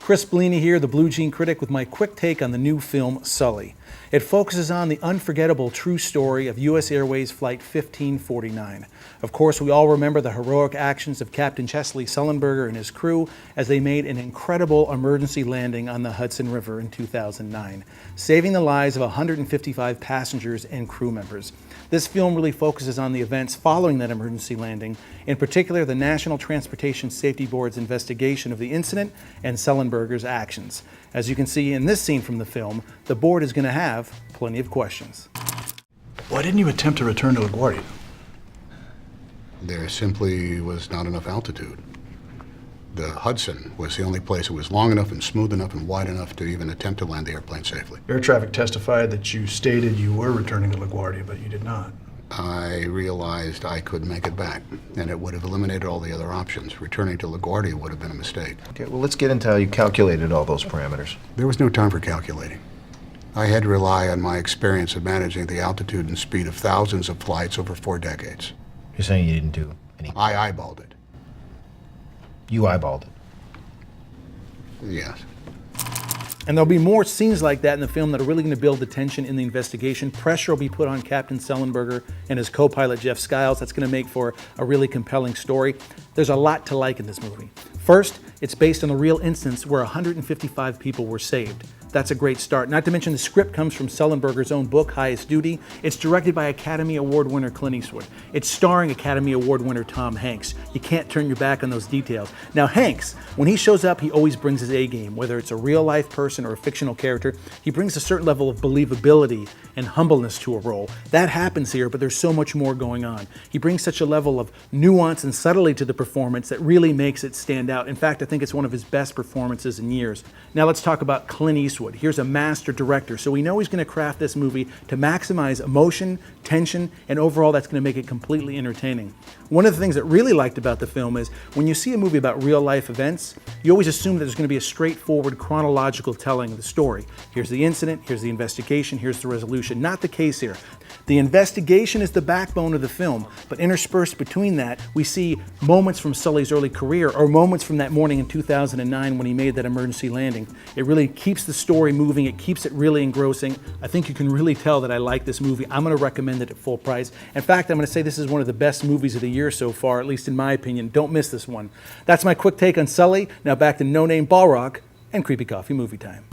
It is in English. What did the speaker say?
Chris Bellini here, the Blue Jean Critic, with my quick take on the new film, Sully. It focuses on the unforgettable true story of U.S. Airways Flight 1549. Of course, we all remember the heroic actions of Captain Chesley Sullenberger and his crew as they made an incredible emergency landing on the Hudson River in 2009, saving the lives of 155 passengers and crew members. This film really focuses on the events following that emergency landing, in particular the National Transportation Safety Board's investigation of the incident and Sullenberger's actions. As you can see in this scene from the film, the board is going to have plenty of questions. Why didn't you attempt to return to LaGuardia? There simply was not enough altitude. The Hudson was the only place that was long enough and smooth enough and wide enough to even attempt to land the airplane safely. Air traffic testified that you stated you were returning to LaGuardia, but you did not. I realized I couldn't make it back, and it would have eliminated all the other options. Returning to LaGuardia would have been a mistake. Okay, well, let's get into how you calculated all those parameters. There was no time for calculating. I had to rely on my experience of managing the altitude and speed of thousands of flights over 4 decades. You're saying you didn't do anything? I eyeballed it. You eyeballed it? Yes. And there'll be more scenes like that in the film that are really going to build the tension in the investigation. Pressure will be put on Captain Sullenberger and his co-pilot Jeff Skiles. That's going to make for a really compelling story. There's a lot to like in this movie. First, it's based on a real instance where 155 people were saved. That's a great start. Not to mention the script comes from Sullenberger's own book, Highest Duty. It's directed by Academy Award winner Clint Eastwood. It's starring Academy Award winner Tom Hanks. You can't turn your back on those details. Now Hanks, when he shows up, he always brings his A game. Whether it's a real life person or a fictional character, he brings a certain level of believability and humbleness to a role. That happens here, but there's so much more going on. He brings such a level of nuance and subtlety to the performance that really makes it stand out. In fact, I think it's one of his best performances in years. Now let's talk about Clint Eastwood. Here's a master director, so we know he's going to craft this movie to maximize emotion, tension, and overall that's going to make it completely entertaining. One of the things that I really liked about the film is when you see a movie about real life events, you always assume that there's going to be a straightforward chronological telling of the story. Here's the incident, here's the investigation, here's the resolution. Not the case here. The investigation is the backbone of the film, but interspersed between that, we see moments from Sully's early career or moments from that morning in 2009 when he made that emergency landing. It really keeps the story moving, it keeps it really engrossing. I think you can really tell that I like this movie. I'm going to recommend it at full price. In fact, I'm going to say this is one of the best movies of the year so far, at least in my opinion. Don't miss this one. That's my quick take on Sully. Now back to No Name Ball Rock and Creepy Coffee Movie Time.